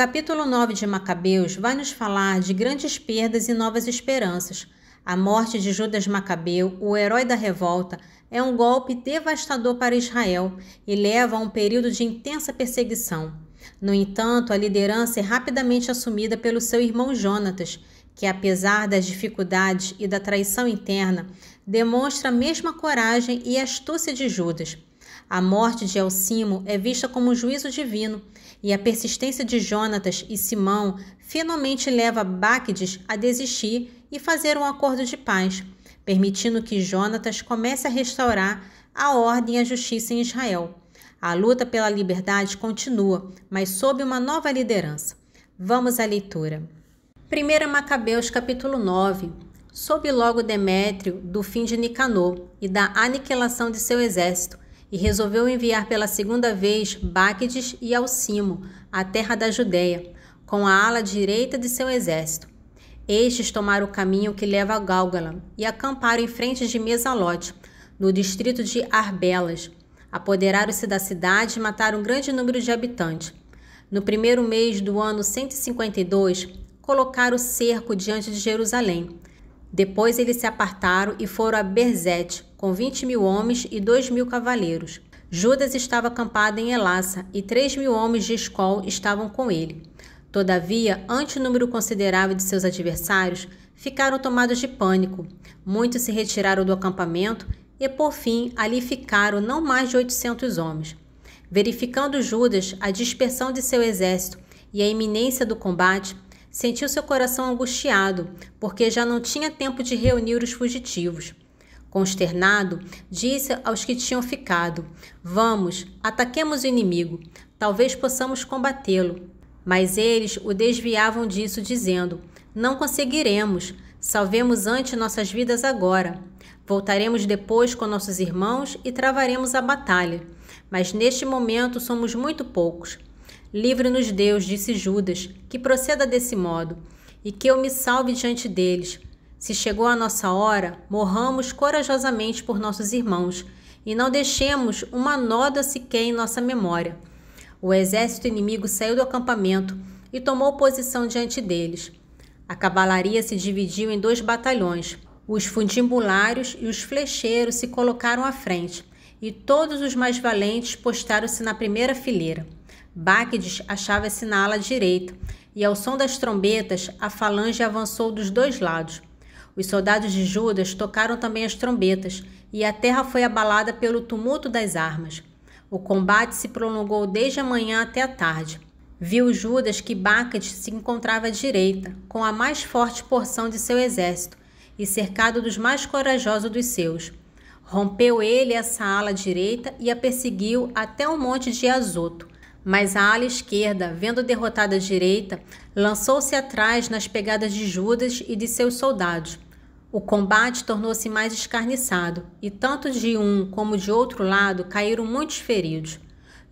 capítulo 9 de Macabeus vai nos falar de grandes perdas e novas esperanças. A morte de Judas Macabeu, o herói da revolta, é um golpe devastador para Israel e leva a um período de intensa perseguição. No entanto, a liderança é rapidamente assumida pelo seu irmão Jonatas, que, apesar das dificuldades e da traição interna, demonstra a mesma coragem e astúcia de Judas. A morte de Elcimo é vista como um juízo divino, e a persistência de Jonatas e Simão finalmente leva Báquides a desistir e fazer um acordo de paz, permitindo que Jonatas comece a restaurar a ordem e a justiça em Israel. A luta pela liberdade continua, mas sob uma nova liderança. Vamos à leitura. 1 Macabeus capítulo 9. Soube logo Demétrio do fim de Nicanor e da aniquilação de seu exército, e resolveu enviar pela segunda vez Báquides e Elcimo à terra da Judéia, com a ala direita de seu exército. Estes tomaram o caminho que leva a Gálgala e acamparam em frente de Mesalote, no distrito de Arbelas. Apoderaram-se da cidade e mataram um grande número de habitantes. No primeiro mês do ano 152, colocaram cerco diante de Jerusalém. Depois eles se apartaram e foram a Berzete, com 20.000 homens e 2.000 cavaleiros. Judas estava acampado em Elassa, e 3.000 homens de Escol estavam com ele. Todavia, ante o número considerável de seus adversários, ficaram tomados de pânico. Muitos se retiraram do acampamento e, por fim, ali ficaram não mais de 800 homens. Verificando Judas a dispersão de seu exército e a iminência do combate, sentiu seu coração angustiado, porque já não tinha tempo de reunir os fugitivos. Consternado, disse aos que tinham ficado: "Vamos, ataquemos o inimigo, talvez possamos combatê-lo." Mas eles o desviavam disso, dizendo: "Não conseguiremos, salvemos antes nossas vidas agora. Voltaremos depois com nossos irmãos e travaremos a batalha. Mas neste momento somos muito poucos. Livre-nos, Deus", disse Judas, "que proceda desse modo, e que eu me salve diante deles. Se chegou a nossa hora, morramos corajosamente por nossos irmãos, e não deixemos uma nódoa sequer em nossa memória." O exército inimigo saiu do acampamento e tomou posição diante deles. A cavalaria se dividiu em 2 batalhões. Os fundibulários e os flecheiros se colocaram à frente, e todos os mais valentes postaram-se na primeira fileira. Báquides achava-se na ala direita, e ao som das trombetas a falange avançou dos 2 lados. Os soldados de Judas tocaram também as trombetas, e a terra foi abalada pelo tumulto das armas. O combate se prolongou desde a manhã até a tarde. Viu Judas que Báquides se encontrava à direita, com a mais forte porção de seu exército, e cercado dos mais corajosos dos seus. Rompeu ele essa ala direita e a perseguiu até o monte de Azoto. Mas a ala esquerda, vendo derrotada a direita, lançou-se atrás nas pegadas de Judas e de seus soldados. O combate tornou-se mais escarniçado, e tanto de um como de outro lado caíram muitos feridos.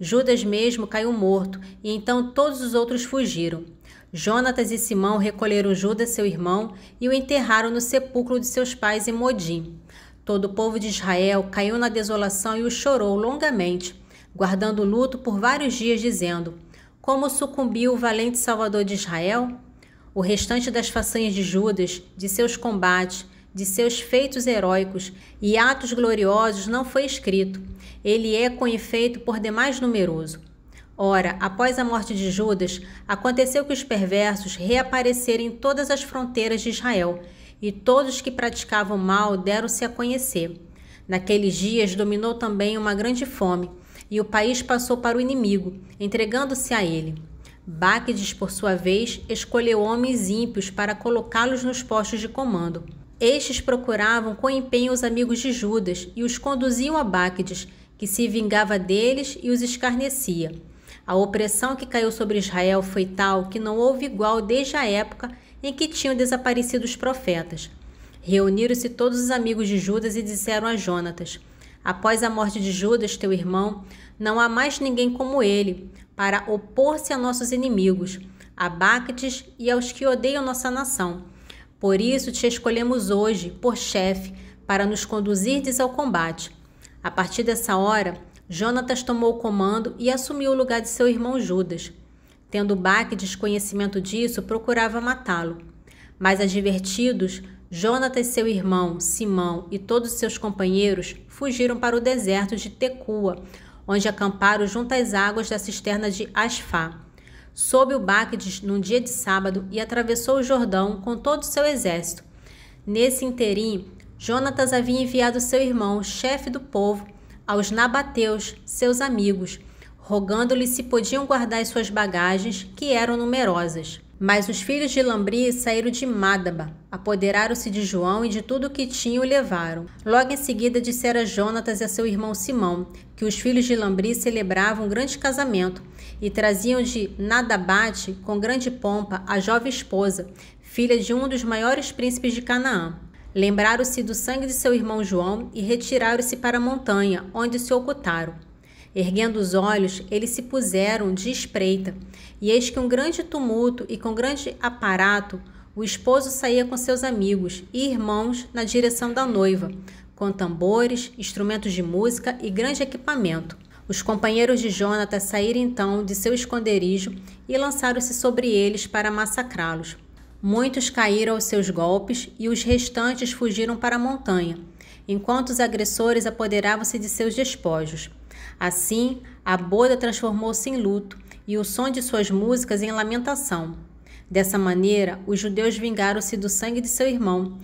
Judas mesmo caiu morto, e então todos os outros fugiram. Jonatas e Simão recolheram Judas, seu irmão, e o enterraram no sepulcro de seus pais em Modim. Todo o povo de Israel caiu na desolação e o chorou longamente, guardando luto por vários dias, dizendo: "Como sucumbiu o valente Salvador de Israel?" O restante das façanhas de Judas, de seus combates, de seus feitos heróicos e atos gloriosos não foi escrito. Ele é, com efeito, por demais numeroso. Ora, após a morte de Judas, aconteceu que os perversos reapareceram em todas as fronteiras de Israel, e todos os que praticavam mal deram-se a conhecer. Naqueles dias dominou também uma grande fome, e o país passou para o inimigo, entregando-se a ele. Báquides, por sua vez, escolheu homens ímpios para colocá-los nos postos de comando. Estes procuravam com empenho os amigos de Judas e os conduziam a Báquides, que se vingava deles e os escarnecia. A opressão que caiu sobre Israel foi tal que não houve igual desde a época em que tinham desaparecido os profetas. Reuniram-se todos os amigos de Judas e disseram a Jonatas: "Após a morte de Judas, teu irmão, não há mais ninguém como ele, para opor-se a nossos inimigos, a Báquides e aos que odeiam nossa nação. Por isso te escolhemos hoje, por chefe, para nos conduzirdes ao combate." A partir dessa hora, Jonatas tomou o comando e assumiu o lugar de seu irmão Judas. Tendo Báquides conhecimento disso, procurava matá-lo. Mas advertidos, Jonatas, seu irmão, Simão e todos seus companheiros fugiram para o deserto de Tecoa, onde acamparam junto às águas da cisterna de Asfá. Soube Báquides num dia de sábado e atravessou o Jordão com todo o seu exército. Nesse interim, Jonatas havia enviado seu irmão, chefe do povo, aos nabateus, seus amigos, rogando-lhe se podiam guardar as suas bagagens, que eram numerosas. Mas os filhos de Lambri saíram de Mádaba, apoderaram-se de João e de tudo o que tinham e levaram. Logo em seguida dissera Jonatas a seu irmão Simão que os filhos de Lambri celebravam um grande casamento e traziam de Nadabate com grande pompa a jovem esposa, filha de um dos maiores príncipes de Canaã. Lembraram-se do sangue de seu irmão João e retiraram-se para a montanha, onde se ocultaram. Erguendo os olhos, eles se puseram de espreita, e eis que um grande tumulto e com grande aparato, o esposo saía com seus amigos e irmãos na direção da noiva, com tambores, instrumentos de música e grande equipamento. Os companheiros de Jonatas saíram então de seu esconderijo e lançaram-se sobre eles para massacrá-los. Muitos caíram aos seus golpes e os restantes fugiram para a montanha, enquanto os agressores apoderavam-se de seus despojos. Assim, a boda transformou-se em luto e o som de suas músicas em lamentação. Dessa maneira, os judeus vingaram-se do sangue de seu irmão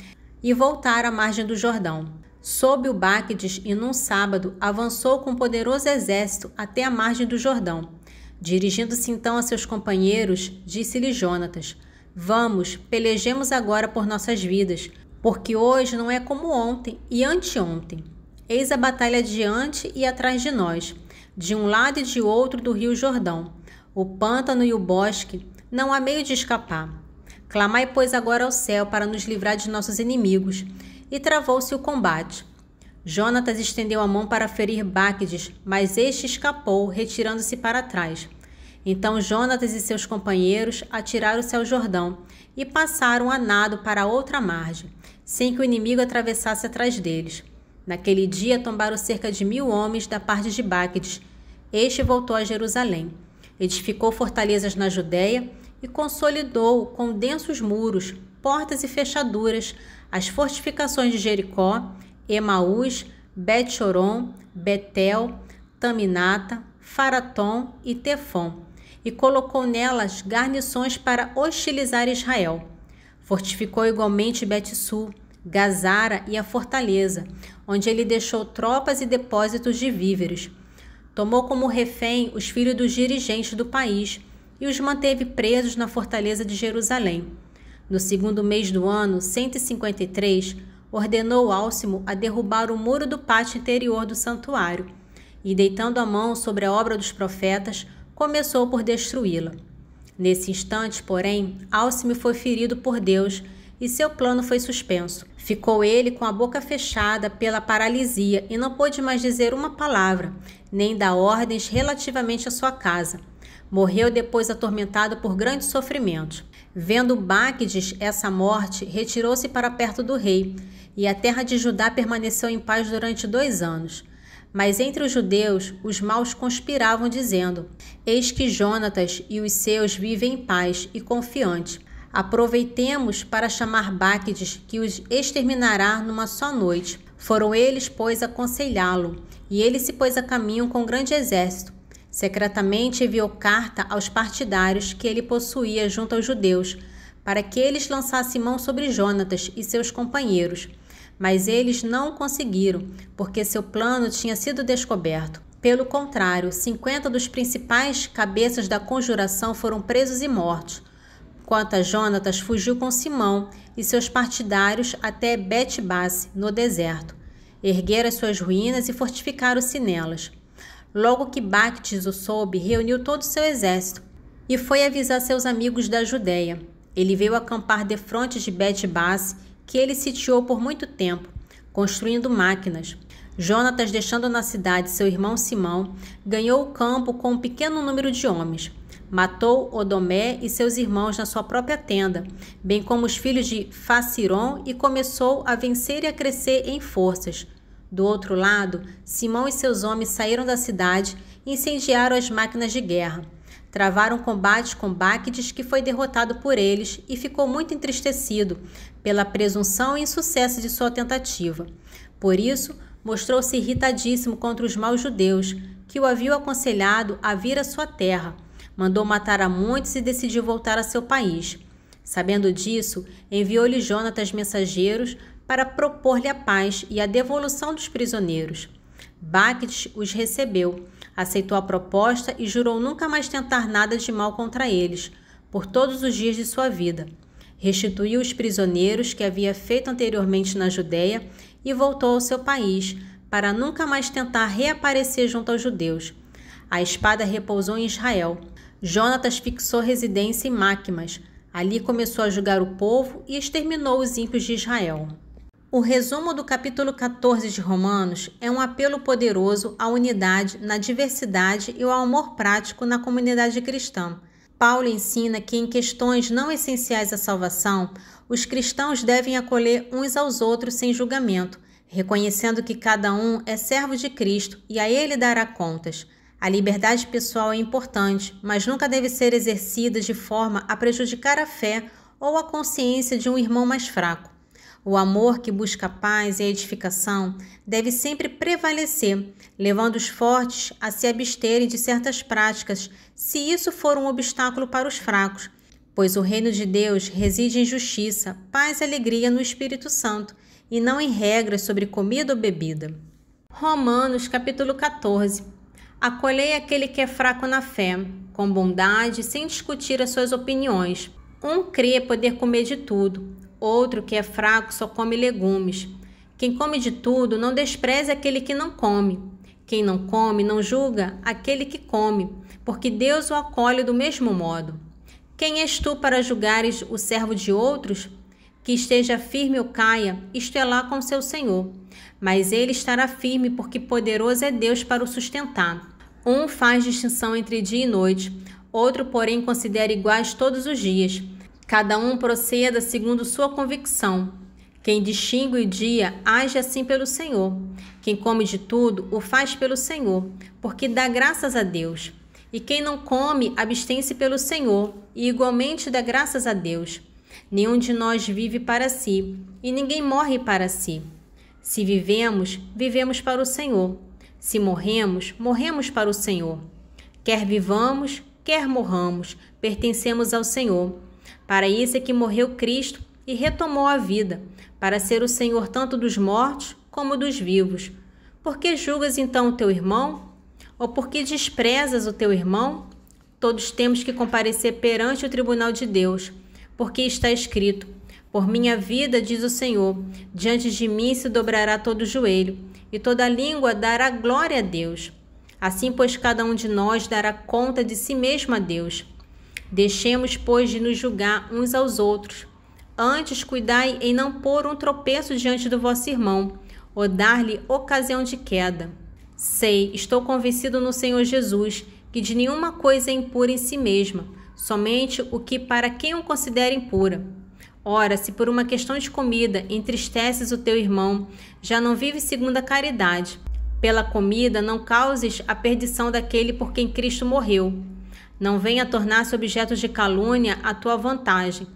e voltaram à margem do Jordão. Soube o Báquides e num sábado avançou com um poderoso exército até a margem do Jordão. Dirigindo-se então a seus companheiros, disse-lhe Jonatas: Vamos, pelejemos agora por nossas vidas, porque hoje não é como ontem e anteontem. Eis a batalha diante e atrás de nós, de um lado e de outro do rio Jordão. O pântano e o bosque, não há meio de escapar. Clamai, pois, agora ao céu para nos livrar de nossos inimigos. E travou-se o combate. Jonatas estendeu a mão para ferir Báquides, mas este escapou, retirando-se para trás. Então Jonatas e seus companheiros atiraram-se ao Jordão e passaram a nado para a outra margem, sem que o inimigo atravessasse atrás deles. Naquele dia tombaram cerca de 1000 homens da parte de Báquides. Este voltou a Jerusalém, edificou fortalezas na Judéia e consolidou com densos muros, portas e fechaduras as fortificações de Jericó, Emaús, Bet-Choron, Betel, Taminata, Faratom e Tefon, e colocou nelas garnições para hostilizar Israel. Fortificou igualmente Bet-Sul, Gazara e a fortaleza, onde ele deixou tropas e depósitos de víveres. Tomou como refém os filhos dos dirigentes do país e os manteve presos na fortaleza de Jerusalém. No segundo mês do ano, 153, ordenou Álcimo a derrubar o muro do pátio interior do santuário e, deitando a mão sobre a obra dos profetas, começou por destruí-la. Nesse instante, porém, Álcimo foi ferido por Deus e seu plano foi suspenso. Ficou ele com a boca fechada pela paralisia e não pôde mais dizer uma palavra, nem dar ordens relativamente à sua casa. Morreu depois atormentado por grandes sofrimentos. Vendo Báquides essa morte, retirou-se para perto do rei, e a terra de Judá permaneceu em paz durante 2 anos. Mas entre os judeus, os maus conspiravam, dizendo: Eis que Jonatas e os seus vivem em paz e confiante. Aproveitemos para chamar Báquides, que os exterminará numa só noite. Foram eles, pois, aconselhá-lo, e ele se pôs a caminho com um grande exército. Secretamente enviou carta aos partidários que ele possuía junto aos judeus, para que eles lançassem mão sobre Jonatas e seus companheiros. Mas eles não conseguiram, porque seu plano tinha sido descoberto. Pelo contrário, 50 dos principais cabeças da conjuração foram presos e mortos. Quanto a Jonatas, fugiu com Simão e seus partidários até Bet-Base, no deserto. Ergueram as suas ruínas e fortificaram-se nelas. Logo que Báquides o soube, reuniu todo o seu exército e foi avisar seus amigos da Judéia. Ele veio acampar defronte de Bet-Base, que ele sitiou por muito tempo, construindo máquinas. Jonatas, deixando na cidade seu irmão Simão, ganhou o campo com um pequeno número de homens. Matou Odomé e seus irmãos na sua própria tenda, bem como os filhos de Faciron, e começou a vencer e a crescer em forças. Do outro lado, Simão e seus homens saíram da cidade e incendiaram as máquinas de guerra. Travaram combate com Báquides, que foi derrotado por eles e ficou muito entristecido pela presunção e insucesso de sua tentativa. Por isso, mostrou-se irritadíssimo contra os maus judeus, que o haviam aconselhado a vir à sua terra. Mandou matar a muitos e decidiu voltar a seu país. Sabendo disso, enviou-lhe Jonatas mensageiros para propor-lhe a paz e a devolução dos prisioneiros. Báquides os recebeu, aceitou a proposta e jurou nunca mais tentar nada de mal contra eles, por todos os dias de sua vida. Restituiu os prisioneiros que havia feito anteriormente na Judéia e voltou ao seu país, para nunca mais tentar reaparecer junto aos judeus. A espada repousou em Israel. Jonatas fixou residência em Máquimas. Ali começou a julgar o povo e exterminou os ímpios de Israel. O resumo do capítulo 14 de Romanos é um apelo poderoso à unidade na diversidade e ao amor prático na comunidade cristã. Paulo ensina que em questões não essenciais à salvação, os cristãos devem acolher uns aos outros sem julgamento, reconhecendo que cada um é servo de Cristo e a ele dará contas. A liberdade pessoal é importante, mas nunca deve ser exercida de forma a prejudicar a fé ou a consciência de um irmão mais fraco. O amor que busca a paz e a edificação deve sempre prevalecer, levando os fortes a se absterem de certas práticas, se isso for um obstáculo para os fracos, pois o reino de Deus reside em justiça, paz e alegria no Espírito Santo, e não em regras sobre comida ou bebida. Romanos capítulo 14. Acolhei aquele que é fraco na fé, com bondade, sem discutir as suas opiniões. Um crê poder comer de tudo, outro que é fraco só come legumes. Quem come de tudo não despreze aquele que não come. Quem não come não julga aquele que come, porque Deus o acolhe do mesmo modo. Quem és tu para julgares o servo de outros? Que esteja firme ou caia, isto é lá com seu Senhor. Mas ele estará firme, porque poderoso é Deus para o sustentar. Um faz distinção entre dia e noite, outro, porém, considera iguais todos os dias. Cada um proceda segundo sua convicção. Quem distingue o dia, age assim pelo Senhor. Quem come de tudo, o faz pelo Senhor, porque dá graças a Deus. E quem não come, abstém-se pelo Senhor, e igualmente dá graças a Deus. Nenhum de nós vive para si, e ninguém morre para si. Se vivemos, vivemos para o Senhor. Se morremos, morremos para o Senhor. Quer vivamos, quer morramos, pertencemos ao Senhor. Para isso é que morreu Cristo e retomou a vida, para ser o Senhor tanto dos mortos como dos vivos. Por que julgas então o teu irmão? Ou por que desprezas o teu irmão? Todos temos que comparecer perante o tribunal de Deus, porque está escrito: por minha vida, diz o Senhor, diante de mim se dobrará todo o joelho, e toda língua dará glória a Deus. Assim, pois, cada um de nós dará conta de si mesmo a Deus. Deixemos, pois, de nos julgar uns aos outros. Antes, cuidai em não pôr um tropeço diante do vosso irmão, ou dar-lhe ocasião de queda. Estou convencido no Senhor Jesus, que de nenhuma coisa é impura em si mesma, somente o que para quem o considera impura. Ora, se por uma questão de comida entristeces o teu irmão, já não vives segundo a caridade. Pela comida não causes a perdição daquele por quem Cristo morreu. Não venha tornar-se objeto de calúnia a tua vantagem.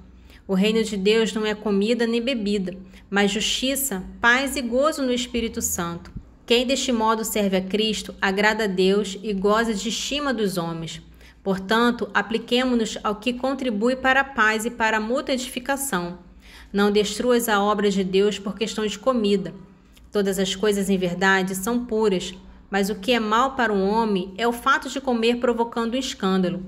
O reino de Deus não é comida nem bebida, mas justiça, paz e gozo no Espírito Santo. Quem deste modo serve a Cristo, agrada a Deus e goza de estima dos homens. Portanto, apliquemo-nos ao que contribui para a paz e para a mútua edificação. Não destruas a obra de Deus por questão de comida. Todas as coisas em verdade são puras, mas o que é mal para um homem é o fato de comer provocando um escândalo.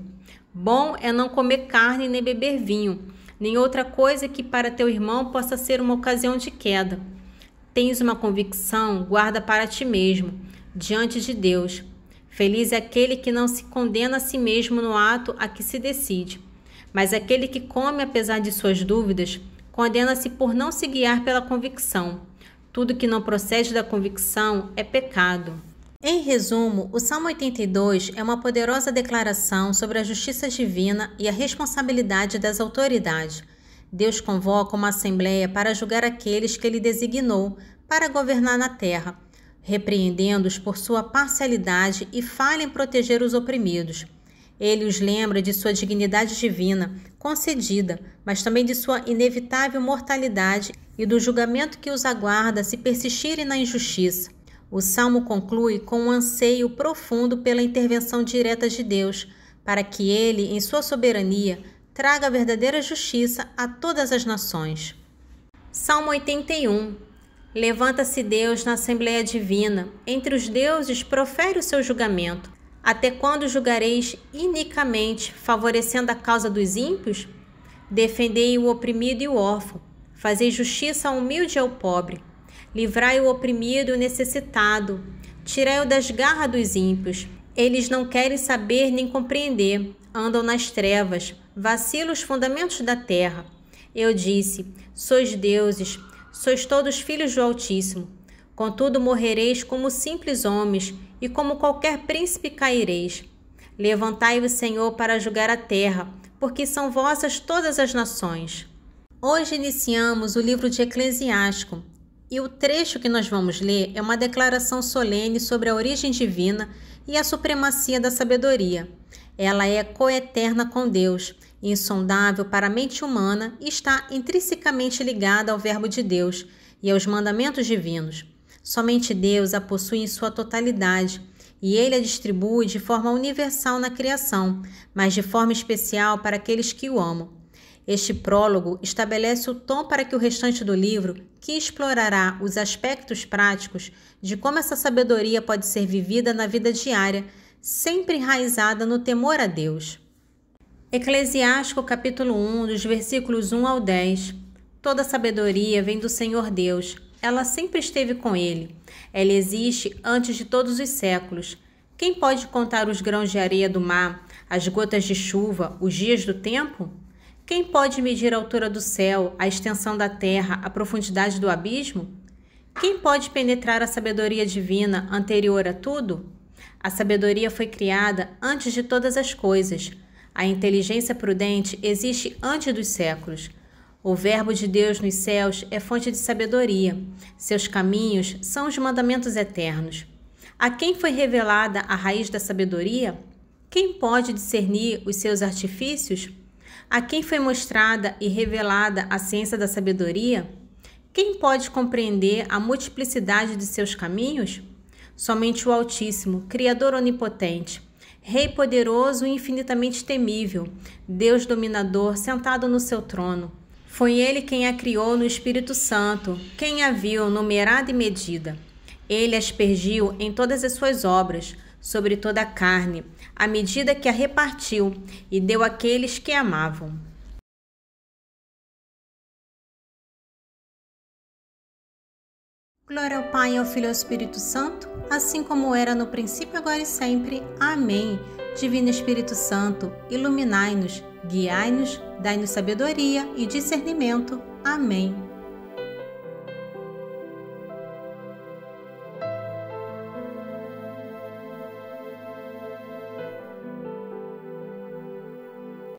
Bom é não comer carne nem beber vinho, nem outra coisa que para teu irmão possa ser uma ocasião de queda. Tens uma convicção, guarda para ti mesmo, diante de Deus. Feliz é aquele que não se condena a si mesmo no ato a que se decide, mas aquele que come apesar de suas dúvidas, condena-se por não se guiar pela convicção. Tudo que não procede da convicção é pecado. Em resumo, o Salmo 82 é uma poderosa declaração sobre a justiça divina e a responsabilidade das autoridades. Deus convoca uma assembleia para julgar aqueles que ele designou para governar na terra, repreendendo-os por sua parcialidade e falha em proteger os oprimidos. Ele os lembra de sua dignidade divina, concedida, mas também de sua inevitável mortalidade e do julgamento que os aguarda se persistirem na injustiça. O Salmo conclui com um anseio profundo pela intervenção direta de Deus, para que Ele, em sua soberania, traga a verdadeira justiça a todas as nações. Salmo 81. Levanta-se Deus na Assembleia Divina, entre os deuses profere o seu julgamento. Até quando julgareis inicamente, favorecendo a causa dos ímpios? Defendei o oprimido e o órfão, fazei justiça ao humilde e ao pobre. Livrai o oprimido e o necessitado, tirai-o das garras dos ímpios. Eles não querem saber nem compreender, andam nas trevas, vacilam os fundamentos da terra. Eu disse, sois deuses, sois todos filhos do Altíssimo. Contudo morrereis como simples homens, e como qualquer príncipe caireis. Levantai-vos, Senhor, para julgar a terra, porque são vossas todas as nações. Hoje iniciamos o livro de Eclesiástico, e o trecho que nós vamos ler é uma declaração solene sobre a origem divina e a supremacia da sabedoria. Ela é coeterna com Deus, insondável para a mente humana e está intrinsecamente ligada ao Verbo de Deus e aos mandamentos divinos. Somente Deus a possui em sua totalidade, e Ele a distribui de forma universal na criação, mas de forma especial para aqueles que o amam. Este prólogo estabelece o tom para que o restante do livro, que explorará os aspectos práticos de como essa sabedoria pode ser vivida na vida diária, sempre enraizada no temor a Deus. Eclesiástico capítulo 1, dos versículos 1 ao 10. Toda sabedoria vem do Senhor Deus. Ela sempre esteve com Ele. Ela existe antes de todos os séculos. Quem pode contar os grãos de areia do mar, as gotas de chuva, os dias do tempo? Quem pode medir a altura do céu, a extensão da terra, a profundidade do abismo? Quem pode penetrar a sabedoria divina anterior a tudo? A sabedoria foi criada antes de todas as coisas. A inteligência prudente existe antes dos séculos. O Verbo de Deus nos céus é fonte de sabedoria. Seus caminhos são os mandamentos eternos. A quem foi revelada a raiz da sabedoria? Quem pode discernir os seus artifícios? A quem foi mostrada e revelada a ciência da sabedoria? Quem pode compreender a multiplicidade de seus caminhos? Somente o Altíssimo, Criador onipotente, Rei poderoso e infinitamente temível, Deus dominador sentado no seu trono. Foi Ele quem a criou no Espírito Santo, quem a viu numerada e medida. Ele a aspergiu em todas as suas obras, sobre toda a carne, à medida que a repartiu, e deu àqueles que amavam. Glória ao Pai, ao Filho e ao Espírito Santo, assim como era no princípio, agora e sempre. Amém. Divino Espírito Santo, iluminai-nos, guiai-nos, dai-nos sabedoria e discernimento. Amém.